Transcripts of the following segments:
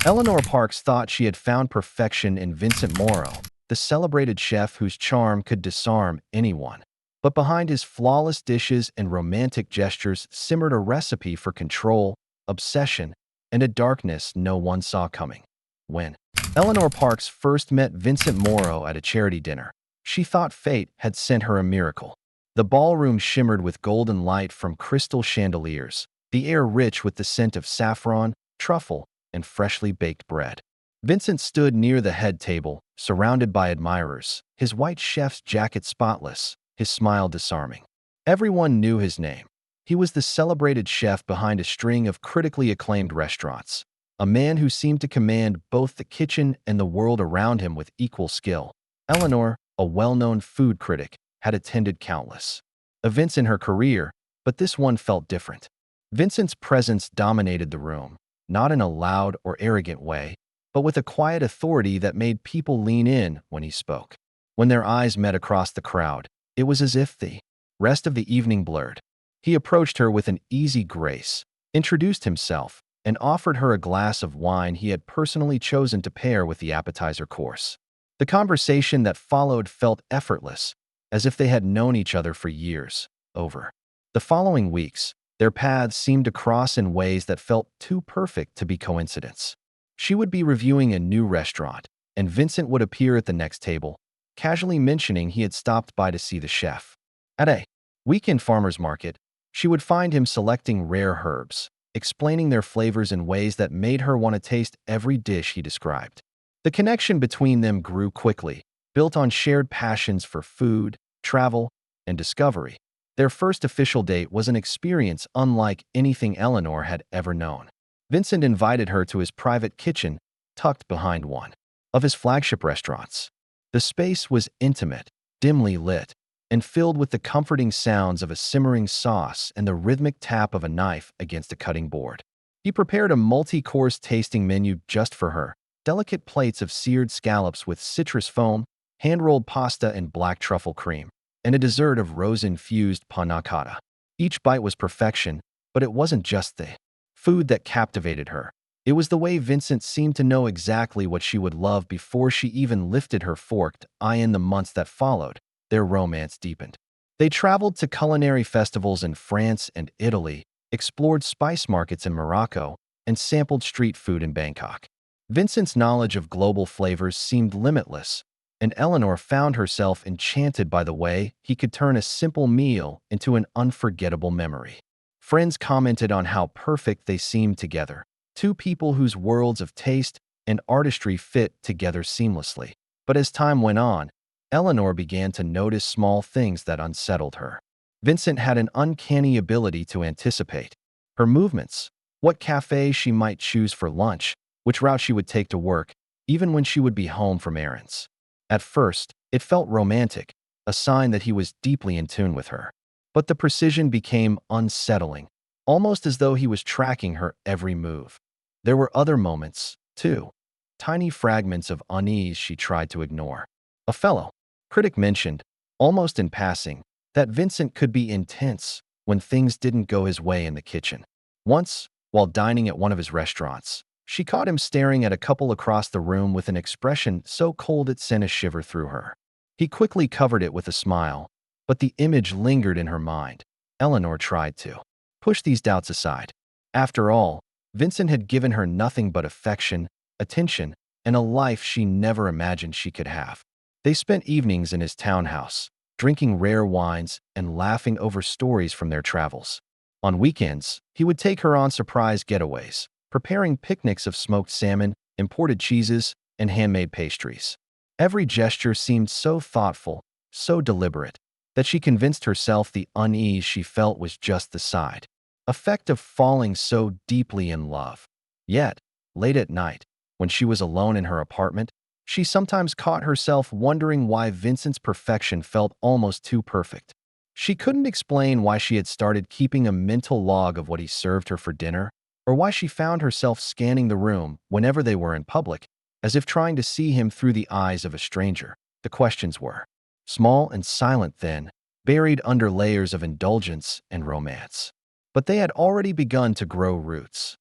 Eleanor Parks thought she had found perfection in Vincent Morrow, the celebrated chef whose charm could disarm anyone. But behind his flawless dishes and romantic gestures simmered a recipe for control, obsession, and a darkness no one saw coming. When Eleanor Parks first met Vincent Morrow at a charity dinner, she thought fate had sent her a miracle. The ballroom shimmered with golden light from crystal chandeliers, the air rich with the scent of saffron, truffle, and freshly baked bread. Vincent stood near the head table, surrounded by admirers, his white chef's jacket spotless, his smile disarming. Everyone knew his name. He was the celebrated chef behind a string of critically acclaimed restaurants, a man who seemed to command both the kitchen and the world around him with equal skill. Eleanor, a well-known food critic, had attended countless events in her career, but this one felt different. Vincent's presence dominated the room, not in a loud or arrogant way, but with a quiet authority that made people lean in when he spoke. When their eyes met across the crowd, it was as if the rest of the evening blurred. He approached her with an easy grace, introduced himself, and offered her a glass of wine he had personally chosen to pair with the appetizer course. The conversation that followed felt effortless, as if they had known each other for years. Over the following weeks, their paths seemed to cross in ways that felt too perfect to be coincidence. She would be reviewing a new restaurant, and Vincent would appear at the next table, casually mentioning he had stopped by to see the chef. At a weekend farmer's market, she would find him selecting rare herbs, explaining their flavors in ways that made her want to taste every dish he described. The connection between them grew quickly, built on shared passions for food, travel, and discovery. Their first official date was an experience unlike anything Eleanor had ever known. Vincent invited her to his private kitchen, tucked behind one of his flagship restaurants. The space was intimate, dimly lit, and filled with the comforting sounds of a simmering sauce and the rhythmic tap of a knife against a cutting board. He prepared a multi-course tasting menu just for her, delicate plates of seared scallops with citrus foam, hand-rolled pasta and black truffle cream, and a dessert of rose-infused panna cotta. Each bite was perfection, but it wasn't just the food that captivated her. It was the way Vincent seemed to know exactly what she would love before she even lifted her forked eye. In the months that followed, their romance deepened. They traveled to culinary festivals in France and Italy, explored spice markets in Morocco, and sampled street food in Bangkok. Vincent's knowledge of global flavors seemed limitless, and Eleanor found herself enchanted by the way he could turn a simple meal into an unforgettable memory. Friends commented on how perfect they seemed together, two people whose worlds of taste and artistry fit together seamlessly. But as time went on, Eleanor began to notice small things that unsettled her. Vincent had an uncanny ability to anticipate her movements, what cafe she might choose for lunch, which route she would take to work, even when she would be home from errands. At first, it felt romantic, a sign that he was deeply in tune with her. But the precision became unsettling, almost as though he was tracking her every move. There were other moments, too, tiny fragments of unease she tried to ignore. A fellow critic mentioned, almost in passing, that Vincent could be intense when things didn't go his way in the kitchen. Once, while dining at one of his restaurants, she caught him staring at a couple across the room with an expression so cold it sent a shiver through her. He quickly covered it with a smile, but the image lingered in her mind. Eleanor tried to push these doubts aside. After all, Vincent had given her nothing but affection, attention, and a life she never imagined she could have. They spent evenings in his townhouse, drinking rare wines and laughing over stories from their travels. On weekends, he would take her on surprise getaways, preparing picnics of smoked salmon, imported cheeses, and handmade pastries. Every gesture seemed so thoughtful, so deliberate, that she convinced herself the unease she felt was just the side effect of falling so deeply in love. Yet, late at night, when she was alone in her apartment, she sometimes caught herself wondering why Vincent's perfection felt almost too perfect. She couldn't explain why she had started keeping a mental log of what he served her for dinner, or why she found herself scanning the room whenever they were in public, as if trying to see him through the eyes of a stranger. The questions were small and silent then, buried under layers of indulgence and romance. But they had already begun to grow roots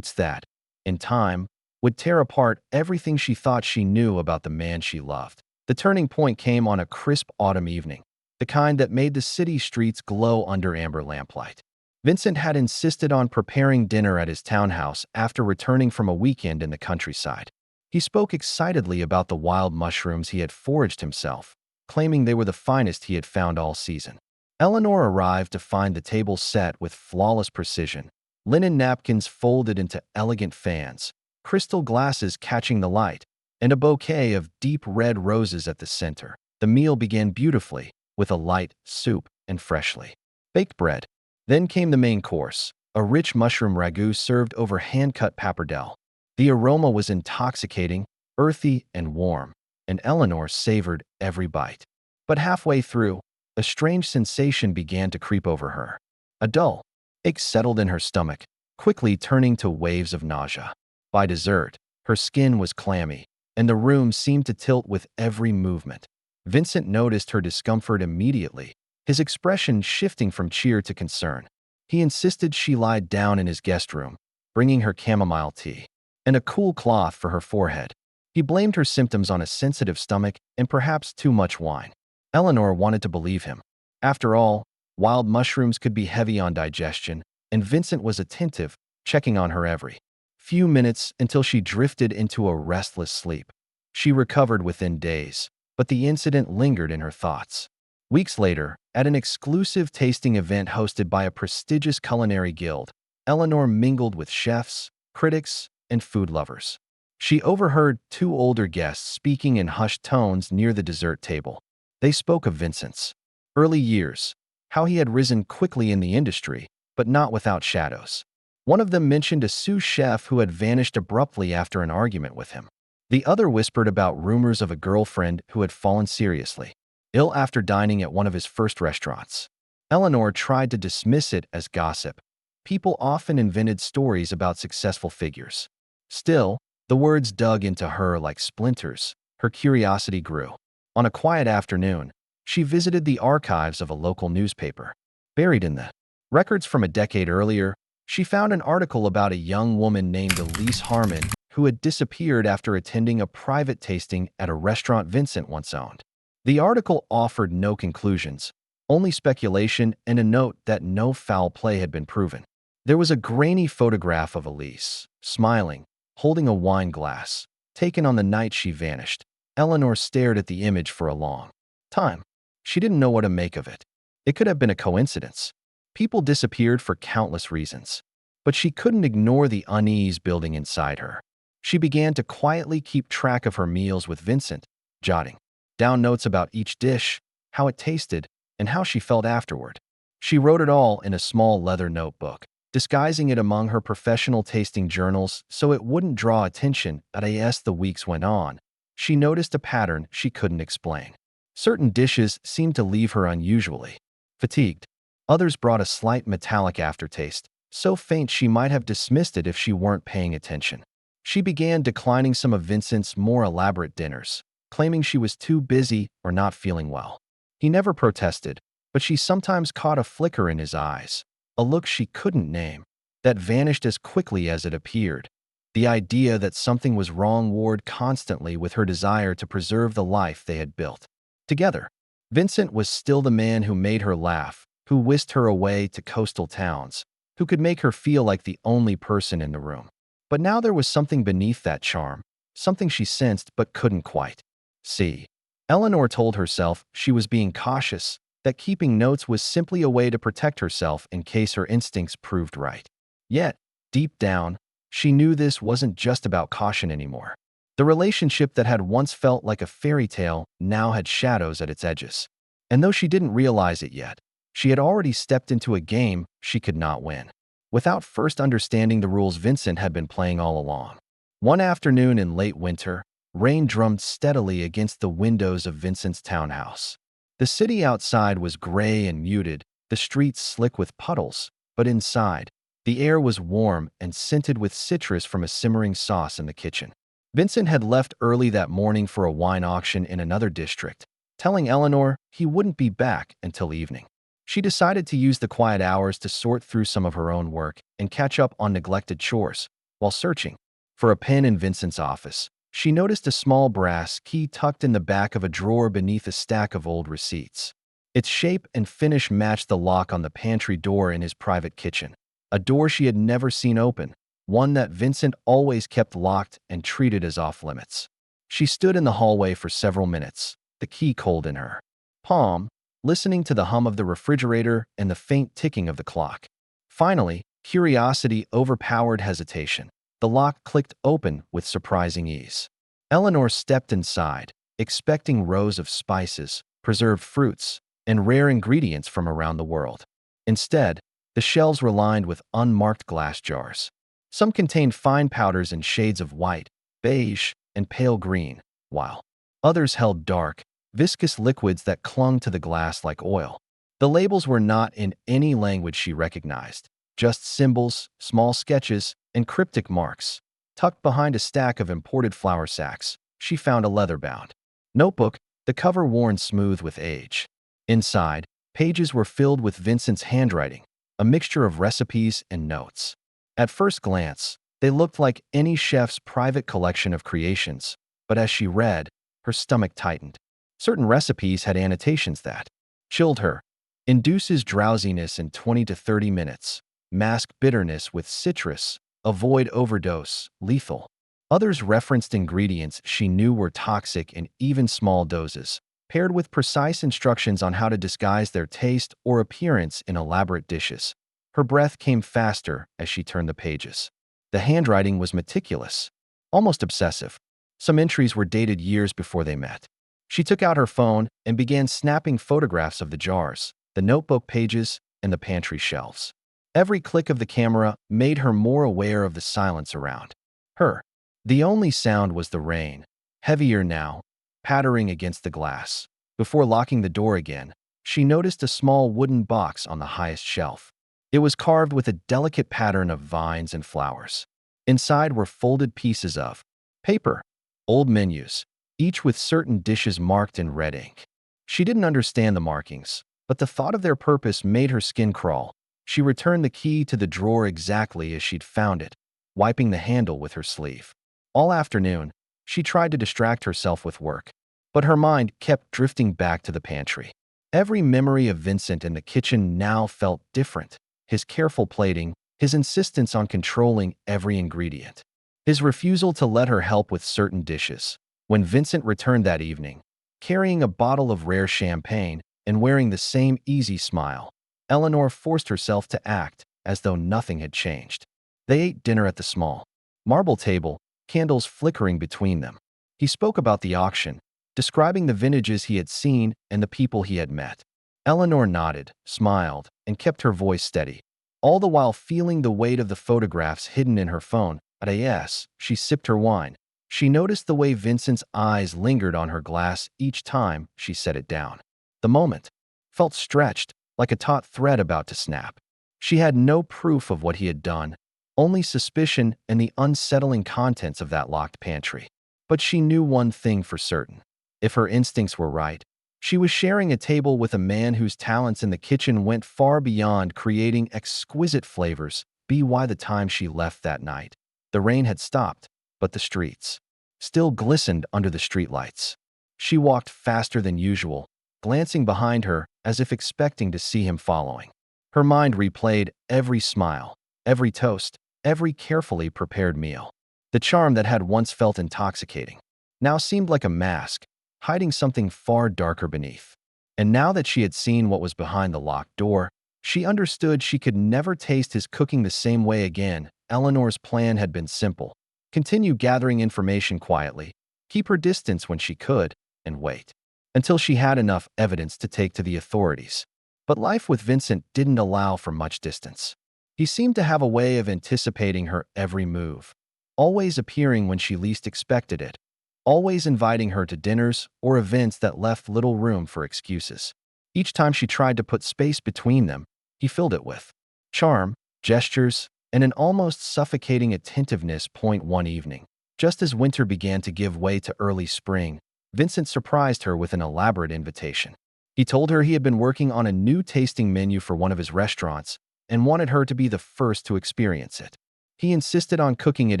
that, in time, would tear apart everything she thought she knew about the man she loved. The turning point came on a crisp autumn evening, the kind that made the city streets glow under amber lamplight. Vincent had insisted on preparing dinner at his townhouse after returning from a weekend in the countryside. He spoke excitedly about the wild mushrooms he had foraged himself, claiming they were the finest he had found all season. Eleanor arrived to find the table set with flawless precision, linen napkins folded into elegant fans, crystal glasses catching the light, and a bouquet of deep red roses at the center. The meal began beautifully, with a light soup and freshly baked bread. Then came the main course, a rich mushroom ragu served over hand-cut pappardelle. The aroma was intoxicating, earthy, and warm, and Eleanor savored every bite. But halfway through, a strange sensation began to creep over her. A dull ache settled in her stomach, quickly turning to waves of nausea. By dessert, her skin was clammy, and the room seemed to tilt with every movement. Vincent noticed her discomfort immediately, his expression shifting from cheer to concern. He insisted she lie down in his guest room, bringing her chamomile tea and a cool cloth for her forehead. He blamed her symptoms on a sensitive stomach and perhaps too much wine. Eleanor wanted to believe him. After all, wild mushrooms could be heavy on digestion, and Vincent was attentive, checking on her every few minutes until she drifted into a restless sleep. She recovered within days, but the incident lingered in her thoughts. Weeks later, at an exclusive tasting event hosted by a prestigious culinary guild, Eleanor mingled with chefs, critics, and food lovers. She overheard two older guests speaking in hushed tones near the dessert table. They spoke of Vincent's early years, how he had risen quickly in the industry, but not without shadows. One of them mentioned a sous chef who had vanished abruptly after an argument with him. The other whispered about rumors of a girlfriend who had fallen seriously ill after dining at one of his first restaurants. Eleanor tried to dismiss it as gossip. People often invented stories about successful figures. Still, the words dug into her like splinters. Her curiosity grew. On a quiet afternoon, she visited the archives of a local newspaper. Buried in the records from a decade earlier, she found an article about a young woman named Elise Harmon who had disappeared after attending a private tasting at a restaurant Vincent once owned. The article offered no conclusions, only speculation and a note that no foul play had been proven. There was a grainy photograph of Elise, smiling, holding a wine glass, taken on the night she vanished. Eleanor stared at the image for a long time. She didn't know what to make of it. It could have been a coincidence. People disappeared for countless reasons. But she couldn't ignore the unease building inside her. She began to quietly keep track of her meals with Vincent, jotting down notes about each dish, how it tasted, and how she felt afterward. She wrote it all in a small leather notebook, disguising it among her professional tasting journals so it wouldn't draw attention. As the weeks went on, she noticed a pattern she couldn't explain. Certain dishes seemed to leave her unusually fatigued. Others brought a slight metallic aftertaste, so faint she might have dismissed it if she weren't paying attention. She began declining some of Vincent's more elaborate dinners, claiming she was too busy or not feeling well. He never protested, but she sometimes caught a flicker in his eyes, a look she couldn't name, that vanished as quickly as it appeared. The idea that something was wrong warred constantly with her desire to preserve the life they had built together. Vincent was still the man who made her laugh, who whisked her away to coastal towns, who could make her feel like the only person in the room. But now there was something beneath that charm, something she sensed but couldn't quite see. Eleanor told herself she was being cautious, that keeping notes was simply a way to protect herself in case her instincts proved right. Yet, deep down, she knew this wasn't just about caution anymore. The relationship that had once felt like a fairy tale now had shadows at its edges. And though she didn't realize it yet, she had already stepped into a game she could not win, without first understanding the rules Vincent had been playing all along. One afternoon in late winter, rain drummed steadily against the windows of Vincent's townhouse. The city outside was gray and muted, the streets slick with puddles, but inside, the air was warm and scented with citrus from a simmering sauce in the kitchen. Vincent had left early that morning for a wine auction in another district, telling Eleanor he wouldn't be back until evening. She decided to use the quiet hours to sort through some of her own work and catch up on neglected chores. While searching for a pen in Vincent's office. She noticed a small brass key tucked in the back of a drawer beneath a stack of old receipts. Its shape and finish matched the lock on the pantry door in his private kitchen, a door she had never seen open, one that Vincent always kept locked and treated as off-limits. She stood in the hallway for several minutes, the key cold in her palm, listening to the hum of the refrigerator and the faint ticking of the clock. Finally, curiosity overpowered hesitation. The lock clicked open with surprising ease. Eleanor stepped inside, expecting rows of spices, preserved fruits, and rare ingredients from around the world. Instead, the shelves were lined with unmarked glass jars. Some contained fine powders in shades of white, beige, and pale green, while others held dark, viscous liquids that clung to the glass like oil. The labels were not in any language she recognized, just symbols, small sketches, and cryptic marks. Tucked behind a stack of imported flour sacks, she found a leather-bound notebook, the cover worn smooth with age. Inside, pages were filled with Vincent's handwriting, a mixture of recipes and notes. At first glance, they looked like any chef's private collection of creations, but as she read, her stomach tightened. Certain recipes had annotations that chilled her, induces drowsiness in 20 to 30 minutes, mask bitterness with citrus, avoid overdose, lethal. Others referenced ingredients she knew were toxic in even small doses, paired with precise instructions on how to disguise their taste or appearance in elaborate dishes. Her breath came faster as she turned the pages. The handwriting was meticulous, almost obsessive. Some entries were dated years before they met. She took out her phone and began snapping photographs of the jars, the notebook pages, and the pantry shelves. Every click of the camera made her more aware of the silence around her. The only sound was the rain, heavier now, pattering against the glass. Before locking the door again, she noticed a small wooden box on the highest shelf. It was carved with a delicate pattern of vines and flowers. Inside were folded pieces of paper, old menus, each with certain dishes marked in red ink. She didn't understand the markings, but the thought of their purpose made her skin crawl. She returned the key to the drawer exactly as she'd found it, wiping the handle with her sleeve. All afternoon, she tried to distract herself with work, but her mind kept drifting back to the pantry. Every memory of Vincent in the kitchen now felt different. His careful plating, his insistence on controlling every ingredient, his refusal to let her help with certain dishes. When Vincent returned that evening, carrying a bottle of rare champagne and wearing the same easy smile, Eleanor forced herself to act as though nothing had changed. They ate dinner at the small marble table, candles flickering between them. He spoke about the auction, describing the vintages he had seen and the people he had met. Eleanor nodded, smiled, and kept her voice steady, all the while feeling the weight of the photographs hidden in her phone. As she sipped her wine, she noticed the way Vincent's eyes lingered on her glass each time she set it down. The moment felt stretched, like a taut thread about to snap. She had no proof of what he had done, only suspicion and the unsettling contents of that locked pantry. But she knew one thing for certain. If her instincts were right, she was sharing a table with a man whose talents in the kitchen went far beyond creating exquisite flavors. By the time she left that night, the rain had stopped, but the streets still glistened under the streetlights. She walked faster than usual, glancing behind her as if expecting to see him following. Her mind replayed every smile, every toast, every carefully prepared meal. The charm that had once felt intoxicating now seemed like a mask, hiding something far darker beneath. And now that she had seen what was behind the locked door, she understood she could never taste his cooking the same way again. Eleanor's plan had been simple: continue gathering information quietly, keep her distance when she could, and wait until she had enough evidence to take to the authorities. But life with Vincent didn't allow for much distance. He seemed to have a way of anticipating her every move, always appearing when she least expected it, always inviting her to dinners or events that left little room for excuses. Each time she tried to put space between them, he filled it with charm, gestures, and an almost suffocating attentiveness. One evening, just as winter began to give way to early spring, Vincent surprised her with an elaborate invitation. He told her he had been working on a new tasting menu for one of his restaurants and wanted her to be the first to experience it. He insisted on cooking it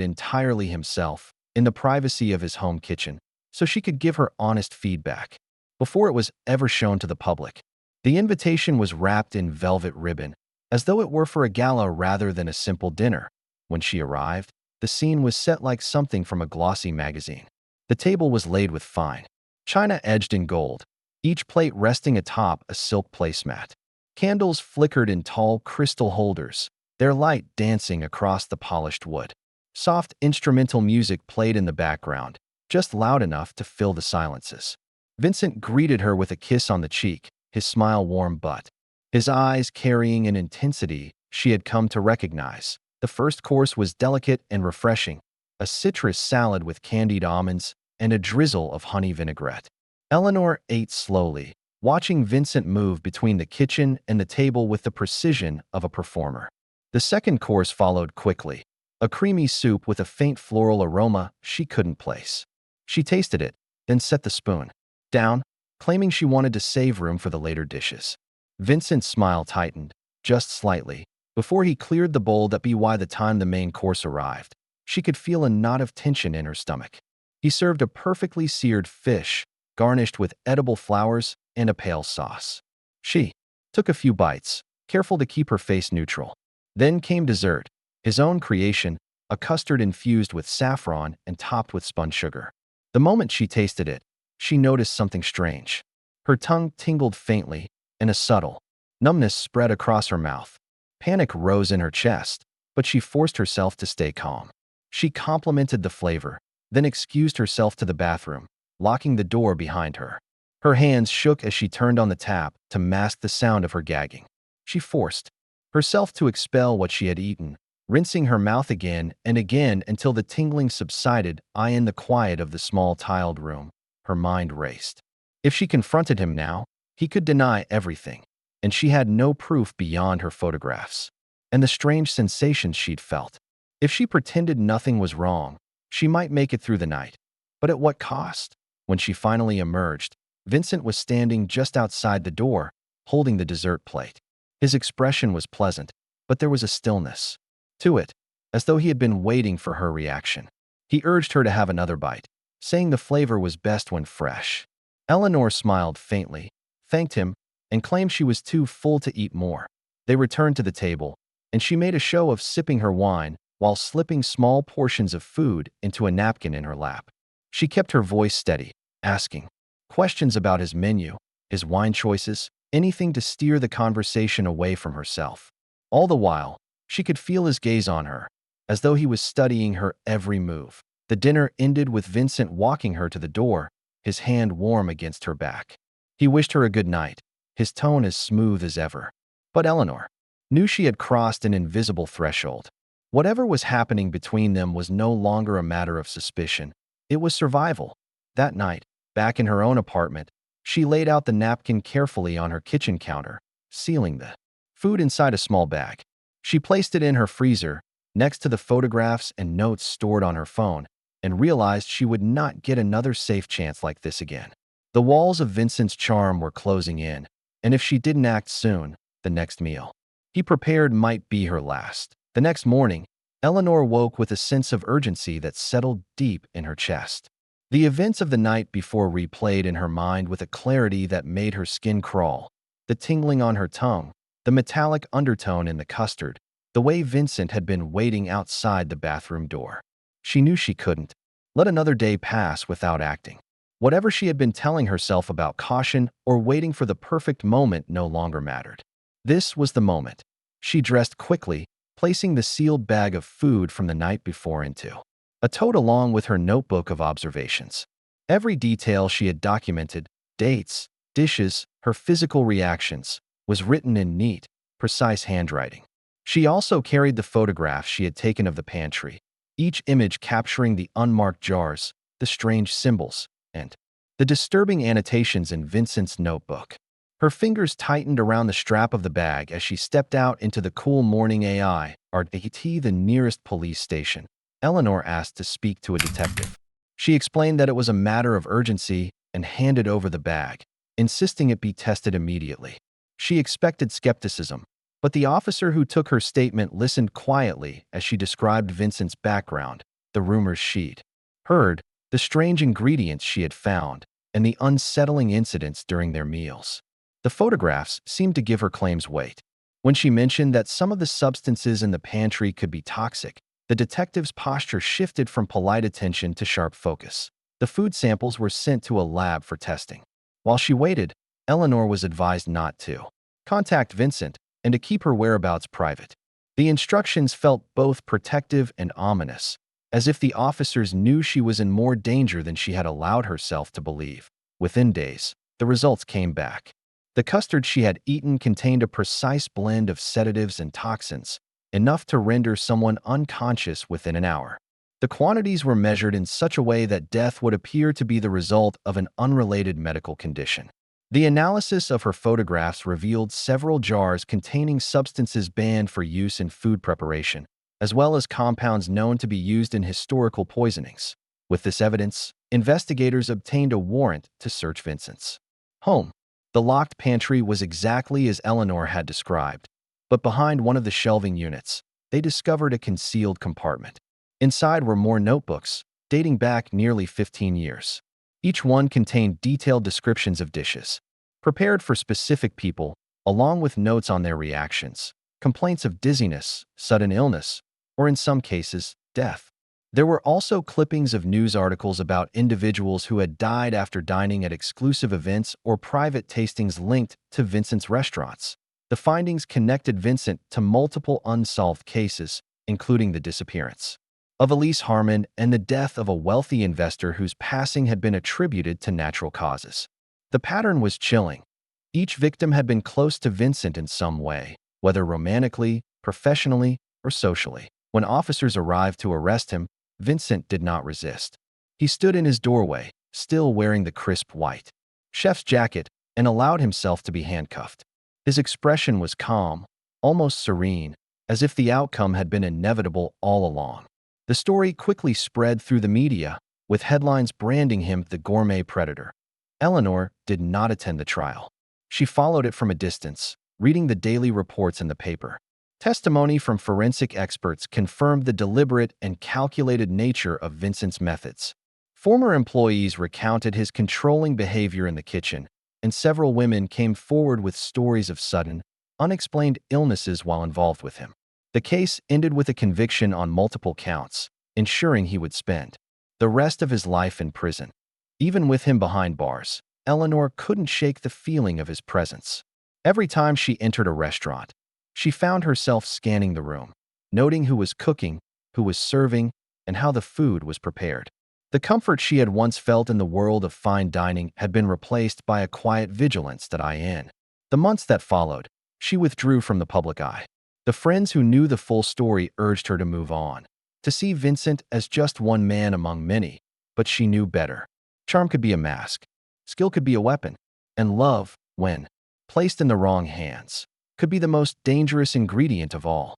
entirely himself, in the privacy of his home kitchen, so she could give her honest feedback. Before it was ever shown to the public, the invitation was wrapped in velvet ribbon, as though it were for a gala rather than a simple dinner. When she arrived, the scene was set like something from a glossy magazine. The table was laid with fine china edged in gold, each plate resting atop a silk placemat. Candles flickered in tall crystal holders, their light dancing across the polished wood. Soft instrumental music played in the background, just loud enough to fill the silences. Vincent greeted her with a kiss on the cheek, his smile warm but his eyes carrying an intensity she had come to recognize. The first course was delicate and refreshing, a citrus salad with candied almonds and a drizzle of honey vinaigrette. Eleanor ate slowly, watching Vincent move between the kitchen and the table with the precision of a performer. The second course followed quickly, a creamy soup with a faint floral aroma she couldn't place. She tasted it, then set the spoon down, claiming she wanted to save room for the later dishes. Vincent's smile tightened, just slightly, before he cleared the bowl that by the time the main course arrived. She could feel a knot of tension in her stomach. He served a perfectly seared fish, garnished with edible flowers and a pale sauce. She took a few bites, careful to keep her face neutral. Then came dessert, his own creation, a custard infused with saffron and topped with spun sugar. The moment she tasted it, she noticed something strange. Her tongue tingled faintly, and a subtle numbness spread across her mouth. Panic rose in her chest, but she forced herself to stay calm. She complimented the flavor, then excused herself to the bathroom, locking the door behind her. Her hands shook as she turned on the tap to mask the sound of her gagging. She forced herself to expel what she had eaten, rinsing her mouth again and again until the tingling subsided. In the quiet of the small tiled room, her mind raced. If she confronted him now, he could deny everything, and she had no proof beyond her photographs and the strange sensations she'd felt. If she pretended nothing was wrong, she might make it through the night. But at what cost? When she finally emerged, Vincent was standing just outside the door, holding the dessert plate. His expression was pleasant, but there was a stillness to it, as though he had been waiting for her reaction. He urged her to have another bite, saying the flavor was best when fresh. Eleanor smiled faintly, thanked him, and claimed she was too full to eat more. They returned to the table, and she made a show of sipping her wine while slipping small portions of food into a napkin in her lap. She kept her voice steady, asking questions about his menu, his wine choices, anything to steer the conversation away from herself. All the while, she could feel his gaze on her, as though he was studying her every move. The dinner ended with Vincent walking her to the door, his hand warm against her back. He wished her a good night, his tone as smooth as ever. But Eleanor knew she had crossed an invisible threshold. Whatever was happening between them was no longer a matter of suspicion. It was survival. That night, back in her own apartment, she laid out the napkin carefully on her kitchen counter, sealing the food inside a small bag. She placed it in her freezer, next to the photographs and notes stored on her phone, and realized she would not get another safe chance like this again. The walls of Vincent's charm were closing in, and if she didn't act soon, the next meal he prepared might be her last. The next morning, Eleanor woke with a sense of urgency that settled deep in her chest. The events of the night before replayed in her mind with a clarity that made her skin crawl. The tingling on her tongue, the metallic undertone in the custard, the way Vincent had been waiting outside the bathroom door. She knew she couldn't let another day pass without acting. Whatever she had been telling herself about caution or waiting for the perfect moment no longer mattered. This was the moment. She dressed quickly, placing the sealed bag of food from the night before into a tote along with her notebook of observations. Every detail she had documented, dates, dishes, her physical reactions, was written in neat, precise handwriting. She also carried the photographs she had taken of the pantry, each image capturing the unmarked jars, the strange symbols, and the disturbing annotations in Vincent's notebook. Her fingers tightened around the strap of the bag as she stepped out into the cool morning air. Are the nearest police station? Eleanor asked to speak to a detective. She explained that it was a matter of urgency and handed over the bag, insisting it be tested immediately. She expected skepticism, But the officer who took her statement listened quietly as she described Vincent's background, the rumors she'd heard, the strange ingredients she had found, and the unsettling incidents during their meals. The photographs seemed to give her claims weight. When she mentioned that some of the substances in the pantry could be toxic, the detective's posture shifted from polite attention to sharp focus. The food samples were sent to a lab for testing. While she waited, Eleanor was advised not to contact Vincent and to keep her whereabouts private. The instructions felt both protective and ominous, as if the officers knew she was in more danger than she had allowed herself to believe. Within days, the results came back. The custard she had eaten contained a precise blend of sedatives and toxins, enough to render someone unconscious within an hour. The quantities were measured in such a way that death would appear to be the result of an unrelated medical condition. The analysis of her photographs revealed several jars containing substances banned for use in food preparation, as well as compounds known to be used in historical poisonings. With this evidence, investigators obtained a warrant to search Vincent's home. The locked pantry was exactly as Eleanor had described, but behind one of the shelving units, they discovered a concealed compartment. Inside were more notebooks, dating back nearly 15 years. Each one contained detailed descriptions of dishes, prepared for specific people, along with notes on their reactions, complaints of dizziness, sudden illness, or in some cases, death. There were also clippings of news articles about individuals who had died after dining at exclusive events or private tastings linked to Vincent's restaurants. The findings connected Vincent to multiple unsolved cases, including the disappearance of Elise Harmon and the death of a wealthy investor whose passing had been attributed to natural causes. The pattern was chilling. Each victim had been close to Vincent in some way, whether romantically, professionally, or socially. When officers arrived to arrest him, Vincent did not resist. He stood in his doorway, still wearing the crisp white chef's jacket, and allowed himself to be handcuffed. His expression was calm, almost serene, as if the outcome had been inevitable all along. The story quickly spread through the media, with headlines branding him the gourmet predator. Eleanor did not attend the trial. She followed it from a distance, reading the daily reports in the paper. Testimony from forensic experts confirmed the deliberate and calculated nature of Vincent's methods. Former employees recounted his controlling behavior in the kitchen, and several women came forward with stories of sudden, unexplained illnesses while involved with him. The case ended with a conviction on multiple counts, ensuring he would spend the rest of his life in prison. Even with him behind bars, Eleanor couldn't shake the feeling of his presence. Every time she entered a restaurant, she found herself scanning the room, noting who was cooking, who was serving, and how the food was prepared. The comfort she had once felt in the world of fine dining had been replaced by a quiet vigilance that in the months that followed, she withdrew from the public eye. The friends who knew the full story urged her to move on, to see Vincent as just one man among many, but she knew better. Charm could be a mask, skill could be a weapon, and love, when placed in the wrong hands, could be the most dangerous ingredient of all.